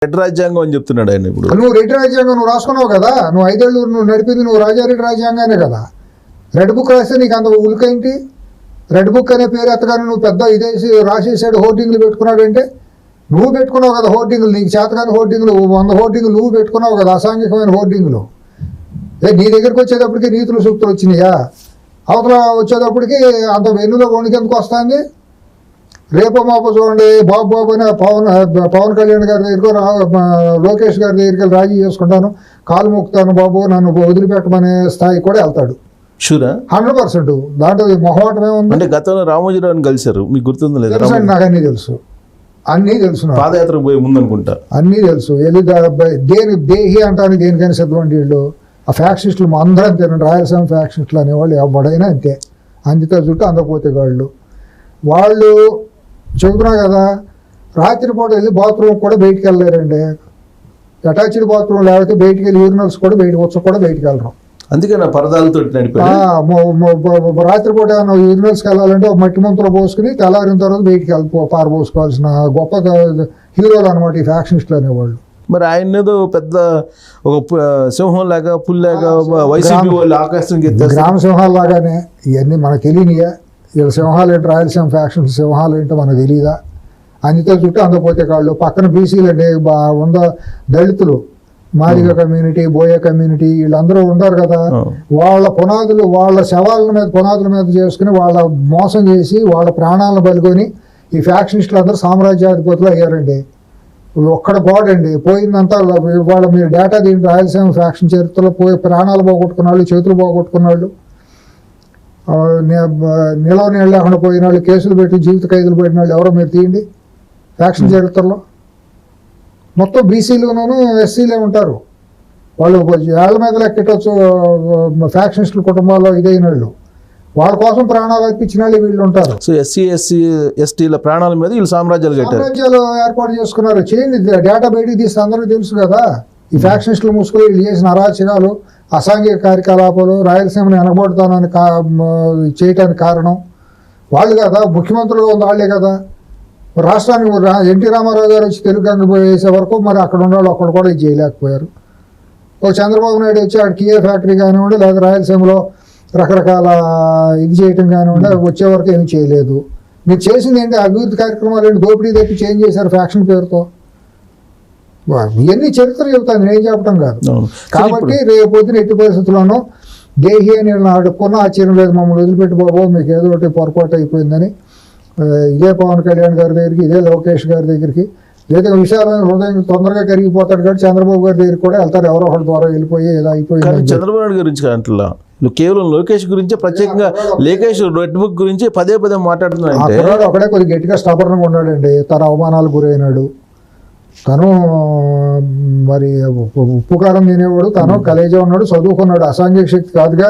Red రాజ్యాంగం అని చెప్తున్నాడు ఆయన. ఇప్పుడు నువ్వు రెడ్ రాజ్యాంగం నువ్వు రాసుకున్నావు కదా, నువ్వు 5 ఏళ్ళు నువ్వు నడిపింది నువ్వు రాజారెడ్డి రాజ్యాంగానే కదా. రెడ్ బుక్ రాస్తే నీకు అంత ఉలికేంటి? రెడ్ బుక్ అనే పేరు ఎత్తగానే నువ్వు పెద్ద ఇదేసి రాసేసాడు, హోర్డింగ్లు పెట్టుకున్నాడు అంటే నువ్వు పెట్టుకున్నావు కదా హోర్డింగ్లు, నీకు చేతకాని హోర్డింగ్లు 100 హోర్డింగ్లు నువ్వు పెట్టుకున్నావు కదా, అసాంఘికమైన హోర్డింగ్లు. నీ దగ్గరికి వచ్చేటప్పటికి నీతులు సూక్తులు వచ్చినాయా? అవతల వచ్చేటప్పటికి అంత వెన్నులో వణికెందుకు వస్తుంది? రేపో మాపో చూడండి బాబు అని పవన్ కళ్యాణ్ గారి దగ్గరకు లోకేష్ గారి దగ్గరికి రాజీ చేసుకుంటాను, కాలు మొక్కుతాను బాబు నన్ను వదిలిపెట్టమనే స్థాయి కూడా వెళ్తాడు. షూరా 100%. దాంట్లో మొహమాటం ఏముంది? అంటే గతంలో రామోజీరావుని కలిశారు, మీకు గుర్తుంది లేదా? తెలుసు, నాకు అన్నీ తెలుసు, అన్నీ తెలుసు. పాదయాత్రకు పోయే ముందు అనుకుంటా అన్నీ తెలుసు. దేహి అంటాను దేనికైనా సిద్ధమండి వీళ్ళు. ఆ ఫ్యాక్షనిస్టులు అందరం తినండి, రాయలసీమ ఫ్యాక్షనిస్టులు అనేవాళ్ళు ఎవడైనా అంతే, అందితే చుట్టూ అందకపోతే వాళ్ళు చెబుతున్నా కదా. రాత్రిపూట వెళ్ళి బాత్రూమ్ కూడా బయటికి వెళ్ళలేరండి, అటాచ్డ్ బాత్రూమ్ లేకపోతే బయటికి వెళ్ళి యూరినల్స్ కూడా బయటికి వెళ్ళరు. అందుకే నా పరదాలతో రాత్రిపూట ఏమన్నా యూరినల్స్కి వెళ్ళాలంటే ఒక మట్టి ముంతలో పోసుకుని తెల్లారిన తర్వాత బయటికి పారబోసుకోవాల్సిన గొప్ప హీరోలు అనమాట ఈ ఫ్యాక్షనిస్టులు అనేవాళ్ళు. మరి ఆయన ఏదో పెద్ద ఒక సింహం లాగా పుల్లాగా వైసీపీ వాళ్ళు ఆకాశం గ్రామ సింహాల లాగానే ఇవన్నీ మనకు తెలియనియా? వీళ్ళ సింహాలు ఏంటి, రాయలసీమ ఫ్యాక్షన్ సింహాలు ఏంటో మనకు తెలియదా? అందితే చుట్టూ అందపోతే కాళ్ళు. పక్కన బీసీలు అంటే ఉంద దళితులు, మాదిగ కమ్యూనిటీ, బోయ కమ్యూనిటీ వీళ్ళందరూ ఉండరు కదా. వాళ్ళ పునాదులు, వాళ్ళ పునాదుల మీద చేసుకుని వాళ్ళ మోసం చేసి వాళ్ళ ప్రాణాలను బలుకొని ఈ ఫ్యాక్షనిస్టులు అందరూ సామ్రాజ్యాధిపతులు అయ్యారండి. ఒక్కడ పోడండి పోయిందంతా. వాళ్ళ మీరు డేటా దీంట్లో రాయలసీమ ఫ్యాక్షన్ చరిత్రలో ప్రాణాలు పోగొట్టుకున్న వాళ్ళు, చేతులు పోగొట్టుకున్న వాళ్ళు, నిలవ నీళ్ళు లేకుండా పోయిన వాళ్ళు, కేసులు పెట్టి జీవిత ఖైదులు పెట్టిన వాళ్ళు ఎవరో మీరు తీయండి ఫ్యాక్షన్ చరిత్రలో. మొత్తం బీసీలును ఎస్సీలే ఉంటారు. వాళ్ళు ఏళ్ల మీద లెక్కెట్టచ్చు ఫ్యాక్షనిస్టుల కుటుంబాల్లో ఇదైన వాళ్ళు. వాళ్ళ కోసం ప్రాణాలు అర్పించిన వాళ్ళు వీళ్ళు ఉంటారు. సో ఎస్సీల ప్రాణాల మీద వీళ్ళు సామ్రాజ్యాలు ఏర్పాటు చేసుకున్నారు. చేయండి, డేటా బయటికి తీస్తే అందరికీ తెలుసు కదా. ఈ ఫ్యాక్షనిస్టులు ముసుగులు వీళ్ళు చేసిన అరాచకాలు, అసాంఘిక కార్యకలాపాలు, రాయలసీమని వెనకబడుతానని చేయటానికి కారణం వాళ్ళు కదా. ముఖ్యమంత్రులు ఉంది వాళ్ళే కదా. రాష్ట్రానికి ఎన్టీ రామారావు గారు వచ్చి తెలుగు గంగ వేసే వరకు మరి అక్కడ ఉన్నవాళ్ళు అక్కడ కూడా ఇది చేయలేకపోయారు. ఒక చంద్రబాబు నాయుడు వచ్చి అక్కడ కియా ఫ్యాక్టరీ కానివ్వండి, లేదా రాయలసీమలో రకరకాల ఇది చేయటం కానివ్వండి, వచ్చే వరకు ఏమి చేయలేదు. మీరు చేసింది ఏంటి? అభివృద్ధి కార్యక్రమాలు ఏంటి? దోపిడీ తెప్పి చేంజ్ చేశారు ఫ్యాక్షన్ పేరుతో. ఇవన్నీ చరిత్ర చెబుతాను, నేను చెప్పడం కాదు. కాబట్టి రేపు పొద్దున ఎట్టి పరిస్థితుల్లోనూ దేహి అని అడుక్కున్న ఆశ్చర్యం లేదు. మమ్మల్ని వదిలిపెట్టి బాబు మీకు ఏదో ఒకటి పొరపాటు అయిపోయిందని ఇదే పవన్ కళ్యాణ్ గారి దగ్గరికి, ఇదే లోకేష్ గారి దగ్గరికి, లేదా విశాలమైన హృదయం తొందరగా కరిగిపోతాడు కాబట్టి చంద్రబాబు గారి దగ్గరికి కూడా వెళ్తారు. ఎవరో ఒకటి ద్వారా వెళ్ళిపోయి ఏదో అయిపోయింది. చంద్రబాబు నాయుడు గురించి అంటలా కేవలం లోకేష్ గురించే ప్రత్యేకంగా లోకేష్ రెడ్ బుక్ గురించి పదే మాట్లాడుతున్నాడు. ఒకడే కొద్దిగా గట్టిగా స్టబర్న్గా ఉన్నాడండి. తన అవమానాలు గురైనాడు. తను మరి ఉప్పు కారం తినేవాడు, తను కలేజా ఉన్నాడు, చదువుకున్నాడు, అసాంఘిక శక్తి కాదుగా,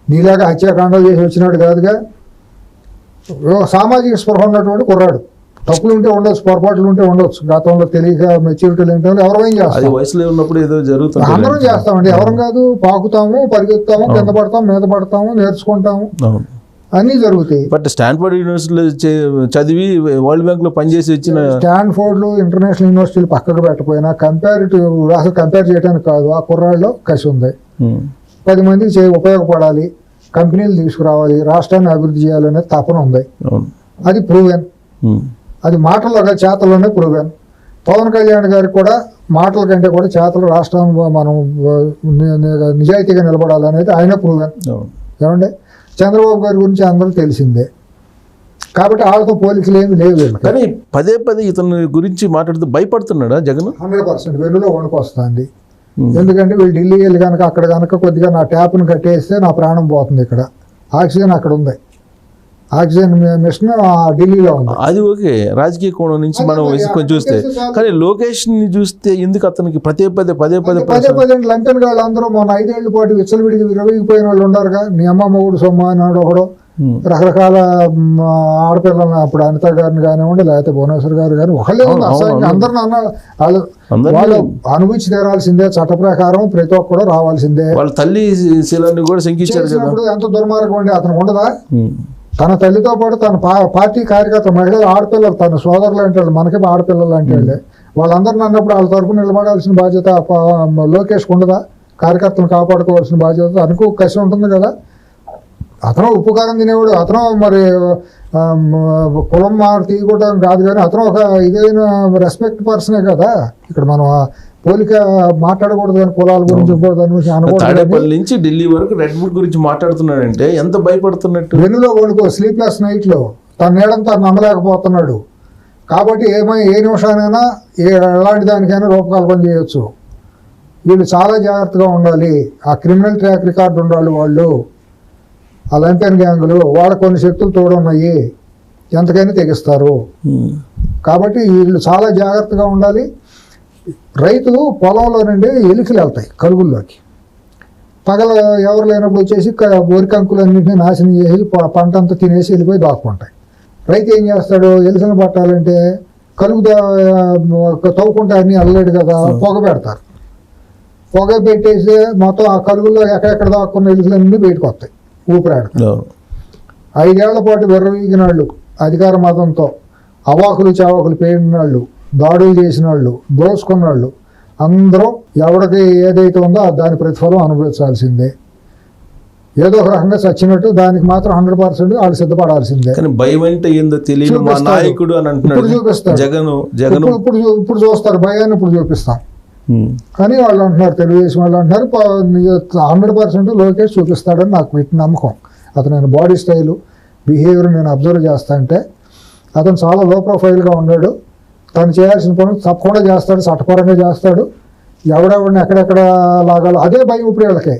నీలాగా హత్యాకాండాలు చేసి వచ్చినాడు కాదుగా. సామాజిక స్పృహ ఉన్నటువంటి కుర్రాడు. తప్పులు ఉంటే ఉండొచ్చు, పొరపాట్లు ఉంటే ఉండొచ్చు. గతంలో తెలియక మెచ్యూరిటీలు ఏంటో ఎవరేం చేస్తాం, వయసులో ఉన్నప్పుడు ఏదో జరుగుతుంది. అందరం చేస్తామండి, ఎవరం కాదు. పాకుతాము, పరిగెత్తాము, కింద పడతాము, మీద పడతాము, నేర్చుకుంటాము, అన్నీ జరుగుతాయి. బట్ స్టాన్ఫోర్డ్ యూనివర్సిటీలో చదివి వరల్డ్ బ్యాంక్ లో పనిచేసి వచ్చిన స్టాన్ఫోర్డ్లు ఇంటర్నేషనల్ యూనివర్సిటీలు పక్కకు పెట్టకపోయినా అసలు కంపేర్ చేయడానికి కాదు, ఆ కుర్రాళ్ళలో కసి ఉంది. 10 మందికి ఉపయోగపడాలి, కంపెనీలు తీసుకురావాలి, రాష్ట్రాన్ని అభివృద్ధి చేయాలనే తపన ఉంది. అది ప్రూవెన్. అది మాటల్లో చేతల్లోనే ప్రూవెన్. పవన్ కళ్యాణ్ గారికి కూడా మాటల కంటే కూడా చేతలు రాష్ట్రం మనం నిజాయితీగా నిలబడాలనేది ఆయన ప్రూవెన్. ఏమండి, చంద్రబాబు గారి గురించి అందరూ తెలిసిందే కాబట్టి వాళ్ళతో పోలీసులు ఏమి లేవు. కానీ పదే ఇతని గురించి మాట్లాడుతూ భయపడుతున్నాడా జగన్? 100% వెన్నులో వణుకొస్తుంది. ఎందుకంటే వీళ్ళు ఢిల్లీ వెళ్ళి కనుక అక్కడ కనుక కొద్దిగా నా ట్యాప్ను కట్టేస్తే నా ప్రాణం పోతుంది. ఇక్కడ ఆక్సిజన్ అక్కడ ఉంది, ఆక్సిజన్ మిషన్ ఢిల్లీలో ఉంది. అది ఓకే, రాజకీయ కోణం నుంచి మనం కొంచెం చూస్తే. కానీ లోకేష్ ని చూస్తే ఎందుకు అతనికి పదే లంకన్ గాళ్ళు అందరూ మొన్న 5 ఏళ్ల పాటు విచ్చలవిడికి విరవీగిపోయిన వాళ్ళు ఉన్నారుగా. నీ అమ్మ మొగుడు సొమ్మ అన్నాడు ఒకడు. రకరకాల ఆడపిల్లలను అప్పుడు అనిత గారిని కానివ్వండి, లేకపోతే భువనేశ్వర్ గారు కానీ ఒకళ్ళే ఉంది. అసలు అందరిని అన్నాడు. వాళ్ళు అనుభవించి తీరాల్సిందే, చట్ట ప్రకారం ప్రతి ఒక్కరు రావాల్సిందే. వాళ్ళ తల్లి శీలాన్ని కూడా శంకించారు. ఎంత దుర్మార్గం అండి అతను ఉండదా? తన తల్లితో పాటు తన పార్టీ కార్యకర్త మహిళలు, ఆడపిల్లలు, తన సోదరులు అంటే మనకే ఆడపిల్లలు అంటే వాళ్ళందరిని అన్నప్పుడు వాళ్ళ తరపున నిలబడాల్సిన బాధ్యత లోకేష్కి ఉండదా? కార్యకర్తలను కాపాడుకోవాల్సిన బాధ్యత అనుకో కసి ఉంటుంది కదా. అతను ఉప్పు కారం తినేవాడు, అతను మరి కులం తీయకూడదు కాదు, కానీ అతను ఒక ఇదైన రెస్పెక్ట్ పర్సనే కదా. ఇక్కడ మనం పోలిక మాట్లాడకూడదు అని కులాల గురించి తాడేపల్లి నుంచి ఢిల్లీ వరకు రెడ్ బుక్ గురించి మాట్లాడుతున్నాడంటే ఎంత భయపడుతున్నట్టు. వెన్నులో కొనుక్కో స్లీప్లెస్ నైట్లో తన నీడని తను నమ్మలేకపోతున్నాడు. కాబట్టి ఏ నిమిషానైనా ఎలాంటి దానికైనా రూపకల్పన చేయొచ్చు. వీళ్ళు చాలా జాగ్రత్తగా ఉండాలి. ఆ క్రిమినల్ ట్రాక్ రికార్డు ఉండాలి వాళ్ళు. ఆ లంపెన్ గ్యాంగులు వాళ్ళ కొన్ని శక్తులు తోడున్నాయి, ఎంతకైనా తెగిస్తారు. కాబట్టి వీళ్ళు చాలా జాగ్రత్తగా ఉండాలి. రైతులు పొలంలో నుండి ఎలుకలు వెళ్తాయి కలుగుల్లోకి. పగల ఎవరు లేనప్పుడు వచ్చేసి వరి కంకులన్నింటినీ నాశనం చేసి పంట అంతా తినేసి వెళ్ళిపోయి దాక్కుంటాయి. రైతు ఏం చేస్తాడు? ఎలుకలను పట్టాలంటే కలుగు తవ్వుకుంటే అన్నీ అల్లలేడు కదా, పొగ పెడతారు. పొగ పెట్టేసి మొత్తం ఆ కలుగుల్లో ఎక్కడెక్కడ దాక్కున్న ఎలుకలన్నీ బయటకు వస్తాయి ఊపిరాడతాయి. 5 ఏళ్ల పాటు వెర్రవీగినాళ్ళు అధికార మతంతో అవాకులు చావాకులు పేడినాళ్ళు, దాడులు చేసిన వాళ్ళు, దోసుకున్న వాళ్ళు అందరూ ఎవరికి ఏదైతే ఉందో దాని ప్రతిఫలం అనుభవించాల్సిందే. ఏదో ఒక రకంగా చచ్చినట్టు దానికి మాత్రం 100% వాళ్ళు సిద్ధపడాల్సిందే. భయం అంటే ఏందో తెలియదు మా నాయకుడు అని అంటున్నాడు. ఇప్పుడు చూపిస్తారు, ఇప్పుడు చూస్తారు భయాన్ని, ఇప్పుడు చూపిస్తాం కానీ వాళ్ళు అంటున్నారు, తెలుగుదేశం వాళ్ళు అంటున్నారు 100% లోకేష్ చూపిస్తాడని నాకు పెట్టిన నమ్మకం. అతను బాడీ స్టైలు బిహేవియర్ నేను అబ్జర్వ్ చేస్తా అంటే అతను చాలా లో ప్రొఫైల్గా ఉన్నాడు. తను చేయాల్సిన పనులు తప్పకుండా చేస్తాడు, చట్టపరంగా చేస్తాడు. ఎవడెవడిని ఎక్కడెక్కడ లాగాలో అదే భయం ఇప్పుడు వీళ్ళకి.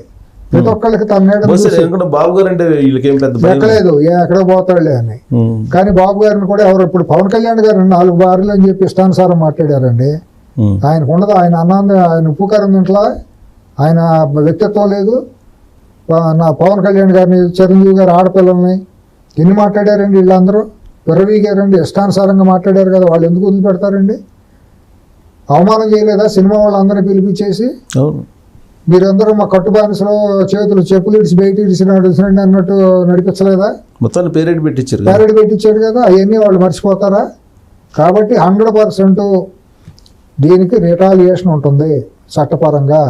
ప్రతి ఒక్కళ్ళకి తన బాబు గారు అంటే ఎక్కలేదు ఎక్కడ పోతాడులే అని. కానీ బాబు గారిని కూడా ఎవరు ఇప్పుడు పవన్ కళ్యాణ్ గారు 4 బార్లు అని చెప్పి ఇష్టానుసారం మాట్లాడారండి. ఆయనకు ఉండదు. ఆయన అన్నంది ఆయన ఉప్పు కారం ఇంట్లో ఆయన వ్యక్తిత్వం లేదు. నా పవన్ కళ్యాణ్ గారిని, చిరంజీవి గారు ఆడపిల్లల్ని ఎన్ని మాట్లాడారండి వీళ్ళందరూ? విర్రవీగారండి, ఇష్టానుసారంగా మాట్లాడారు కదా. వాళ్ళు ఎందుకు వదిలిపెడతారండి? అవమానం చేయలేదా సినిమా వాళ్ళందరినీ పిలిపించేసి? మీరందరూ మా కట్టుబానిసలో చేతులు చెప్పులు ఇడిచి బయట ఇడిచినండి అన్నట్టు నడిపించలేదా? మొత్తాన్ని పేరేడ్ పెట్టించాడు కదా. అవన్నీ వాళ్ళు మర్చిపోతారా? కాబట్టి 100% దీనికి రిటాలియేషన్ ఉంటుంది చట్టపరంగా.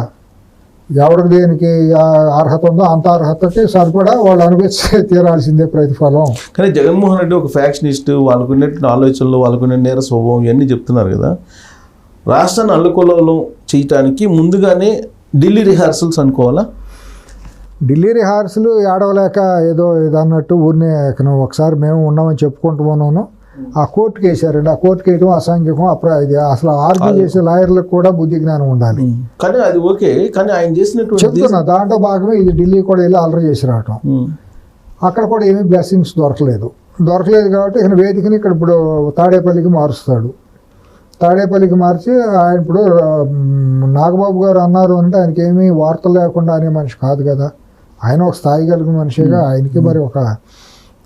ఎవరికి దేనికి అర్హత ఉందో అంత అర్హతకి సరిపడా వాళ్ళు అనుభవించి తీరాల్సిందే ప్రతిఫలం. కానీ జగన్మోహన్ రెడ్డి ఒక ఫ్యాక్షనిస్ట్, వాళ్ళకున్నటువంటి ఆలోచనలు, వాళ్ళకున్న నేర స్వభావం ఇవన్నీ చెప్తున్నారు కదా. రాష్ట్రాన్ని అల్లుకొల్లోలం చేయటానికి ముందుగానే ఢిల్లీ రిహార్సల్స్ అనుకోవాలా? ఢిల్లీ రిహార్సల్ ఏడవలేక ఏదో అన్నట్టు ఊరినే ఒకసారి మేము ఉన్నామని చెప్పుకుంటూ ఉన్నాను. ఆ కోర్టుకి వేసారండి. ఆ కోర్టుకి వేయడం అసాంఘికం. ఇది అసలు ఆర్గ్యూ చేసే లాయర్లకు కూడా బుద్ధి జ్ఞానం ఉండాలి. కానీ అది ఓకే, కానీ ఆయన చేసినట్టు చెప్తున్నా దాంట్లో భాగమే ఇది. ఢిల్లీ కూడా వెళ్ళి అల్లరి చేసి రావటం, అక్కడ కూడా ఏమీ బ్లెస్సింగ్స్ దొరకలేదు కాబట్టి ఈయన వేదికని ఇక్కడ ఇప్పుడు తాడేపల్లికి మారుస్తాడు. తాడేపల్లికి మార్చి ఆయన ఇప్పుడు నాగబాబు గారు అన్నారు అంటే ఆయనకి ఏమీ వార్తలు లేకుండా అనే మనిషి కాదు కదా. ఆయన ఒక స్థాయి కలిగిన మనిషిగా ఆయనకి మరి ఒక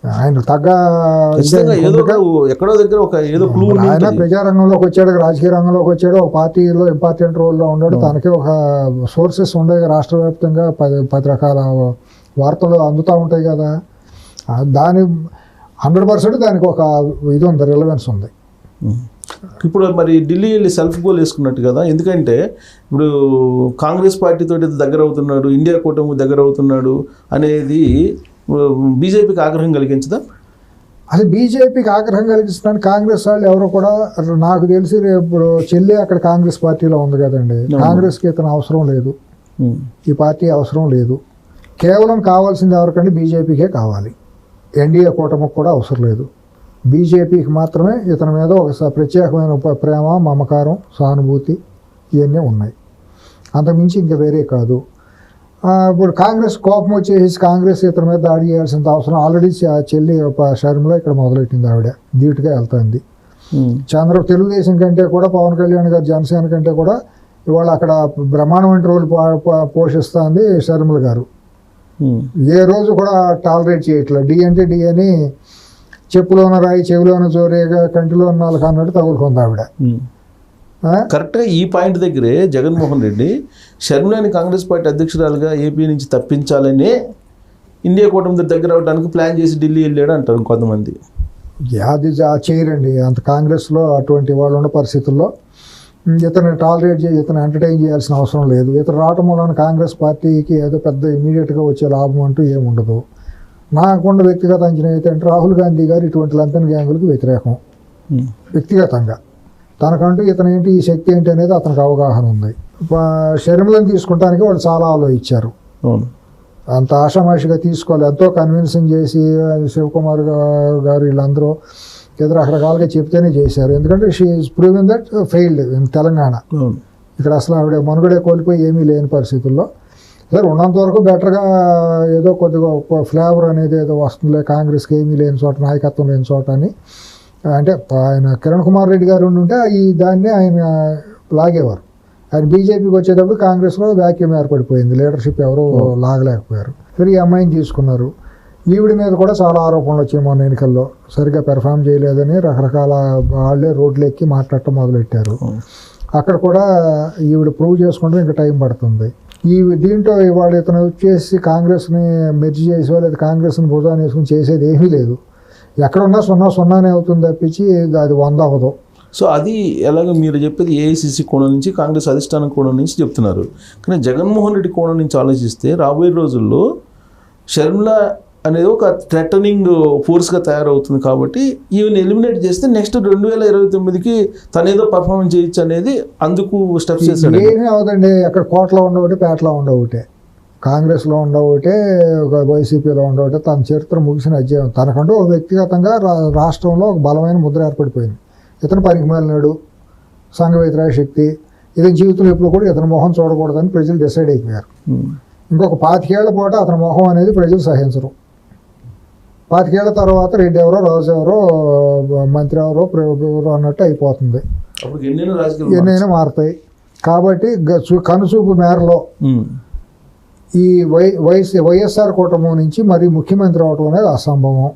ఆయన తగ్గ ఎక్కడో దగ్గర ఒక ఏదో ఆయన ప్రజారంగంలోకి వచ్చాడు, రాజకీయ రంగంలోకి వచ్చాడు, ఒక పార్టీలో ఇంపార్టెంట్ రోల్లో ఉన్నాడు. తనకి ఒక సోర్సెస్ ఉండే రాష్ట్ర వ్యాప్తంగా 10 రకాల వార్తలు అందుతూ ఉంటాయి కదా. దాని 100% దానికి ఒక ఇది ఉంది, రిలవెన్స్ ఉంది. ఇప్పుడు మరి ఢిల్లీ వెళ్ళి సెల్ఫ్ గోల్ వేసుకున్నట్టు కదా. ఎందుకంటే ఇప్పుడు కాంగ్రెస్ పార్టీతో దగ్గర అవుతున్నాడు, ఇండియా కూటమి దగ్గర అవుతున్నాడు అనేది బీజేపీకి ఆగ్రహం కలిగించదా? అసలు బీజేపీకి ఆగ్రహం కలిగిస్తున్నాను. కాంగ్రెస్ వాళ్ళు ఎవరో కూడా నాకు తెలిసి ఇప్పుడు చెల్లి అక్కడ కాంగ్రెస్ పార్టీలో ఉంది కదండి. కాంగ్రెస్కి ఇతను అవసరం లేదు, ఈ పార్టీ అవసరం లేదు. కేవలం కావాల్సింది ఎవరికంటే బీజేపీకే కావాలి. ఎన్డీఏ కూటమికి కూడా అవసరం లేదు. బీజేపీకి మాత్రమే ఇతని మీద ఒక ప్రత్యేకమైన ప్రేమ, మమకారం, సానుభూతి ఇవన్నీ ఉన్నాయి. అంతకుమించి ఇంకా వేరే కాదు. ఇప్పుడు కాంగ్రెస్ కోపం వచ్చేసి కాంగ్రెస్ ఇతని మీద దాడి చేయాల్సిన అవసరం ఆల్రెడీ చెల్లి షర్మిల ఇక్కడ మొదలెట్టింది. ఆవిడ ధీటుగా వెళ్తుంది. తెలుగుదేశం కంటే కూడా పవన్ కళ్యాణ్ గారు జనసేన కంటే కూడా ఇవాళ అక్కడ బ్రహ్మాండమైన రోల్ పోషిస్తుంది షర్మిల గారు. ఏ రోజు కూడా టాలరేట్ చేయట్లేదు. డి అంటే డి అని చెప్పులోన రాయి చెవిలోన జోరేగా కంటిలో నాలుగు అన్నట్టు తగులుకుంది ఆవిడ. కరెక్ట్గా ఈ పాయింట్ దగ్గరే జగన్మోహన్ రెడ్డి షర్మిలాని కాంగ్రెస్ పార్టీ అధ్యక్షురాలుగా ఏపీ నుంచి తప్పించాలని ఇండియా కూటమి దగ్గర అవడానికి ప్లాన్ చేసి ఢిల్లీ వెళ్ళాడు అంటారు కొంతమంది. అది చేయరండి. అంత కాంగ్రెస్లో అటువంటి వాళ్ళు ఉన్న పరిస్థితుల్లో ఇతను టాలరేట్ చేసి ఇతను ఎంటర్టైన్ చేయాల్సిన అవసరం లేదు. ఇతను రావటం వలన కాంగ్రెస్ పార్టీకి ఏదో పెద్ద ఇమీడియట్గా వచ్చే లాభం అంటూ ఏముండదు. నాకున్న వ్యక్తిగత అంచనా ఏంటంటే రాహుల్ గాంధీ గారు ఇటువంటి లంపెన్ గ్యాంగులకు వ్యతిరేకం వ్యక్తిగతంగా. తనకంటూ ఇతను ఏంటి ఈ శక్తి ఏంటి అనేది అతనికి అవగాహన ఉంది. షర్మిలను తీసుకుంటానికి వాళ్ళు చాలా ఆలోచించారు. అంత ఆషామాషిగా తీసుకోవాలి. ఎంతో కన్విన్సింగ్ చేసి శివకుమార్ గారు వీళ్ళందరూ ఏదో రకరకాలుగా చెప్తేనే చేశారు. ఎందుకంటే she is proven that failed in Telangana. ఇక్కడ అసలు ఆవిడ మనుగడే కోల్పోయి ఏమీ లేని పరిస్థితుల్లో సరే ఉన్నంత వరకు బెటర్గా ఏదో కొద్దిగా ఫ్లేవర్ అనేది ఏదో వస్తుందిలే, కాంగ్రెస్కి ఏమీ లేని చోట, నాయకత్వం లేని చోట అని. అంటే ఆయన కిరణ్ కుమార్ రెడ్డి గారు ఉంటే దాన్ని ఆయన లాగేవారు. ఆయన బీజేపీకి వచ్చేటప్పుడు కాంగ్రెస్లో వ్యాక్యూమ్ ఏర్పడిపోయింది, లీడర్షిప్ ఎవరూ లాగలేకపోయారు. సరే ఈ అమ్మాయిని తీసుకున్నారు. ఈవిడ మీద కూడా చాలా ఆరోపణలు వచ్చాయి మొన్న ఎన్నికల్లో, సరిగ్గా పెర్ఫామ్ చేయలేదని రకరకాల వాళ్ళే రోడ్లు ఎక్కి మాట్లాడటం మొదలెట్టారు. అక్కడ కూడా ఈవిడ ప్రూవ్ చేసుకుంటే ఇంకా టైం పడుతుంది. దీంట్లో ఇవాళ ఇతను వచ్చేసి కాంగ్రెస్ని మెర్జ్ చేసి లేదా కాంగ్రెస్ని భుజాన్ని వేసుకుని చేసేది ఏమీ లేదు. ఎక్కడున్నా సున్నానే అవుతుంది తప్పించి అది 100 అవ్వదు. సో అది ఎలాగ మీరు చెప్పేది ఏఐసిసి కోణం నుంచి, కాంగ్రెస్ అధిష్టానం కోణం నుంచి చెప్తున్నారు. కానీ జగన్మోహన్ రెడ్డి కోణం నుంచి ఆలోచిస్తే రాబోయే రోజుల్లో షర్మిల అనేది ఒక థ్రెటనింగ్ ఫోర్స్గా తయారవుతుంది. కాబట్టి ఈవెన్ ఎలిమినేట్ చేస్తే నెక్స్ట్ 2029కి తనేదో పర్ఫార్మెన్స్ చేయొచ్చు అనేది అందుకు స్టెప్స్ చేశాడు. ఏమీ అవదండి. అక్కడ కోటలో ఉండవుటే, పేటలో ఉండవుటే, కాంగ్రెస్లో ఉండవుటే, ఒక వైసీపీలో ఉండవుటే, తన చరిత్ర ముగిసిన అధ్యాయం. తనకంటూ ఒక వ్యక్తిగతంగా రాష్ట్రంలో ఒక బలమైన ముద్ర ఏర్పడిపోయింది. ఇతను పనికి మాలినాడు, సంఘ వ్యతిరేక శక్తి, ఇతని జీవితంలో ఎప్పుడు కూడా ఇతని మొహం చూడకూడదని ప్రజలు డిసైడ్ అయిపోయారు. ఇంకొక 25 ఏళ్ల పాటు అతని మొహం అనేది ప్రజలు సహించరు. 25 ఏళ్ల తర్వాత రెడ్డి ఎవరో, రాజు ఎవరో, మంత్రి ఎవరో అన్నట్టు అయిపోతుంది. ఎన్నైనా మారుతాయి. కాబట్టి కనుచూపు మేరలో ఈ వైఎస్ఆర్ కూటమి నుంచి మరి ముఖ్యమంత్రి అవడం అనేది అసంభవం.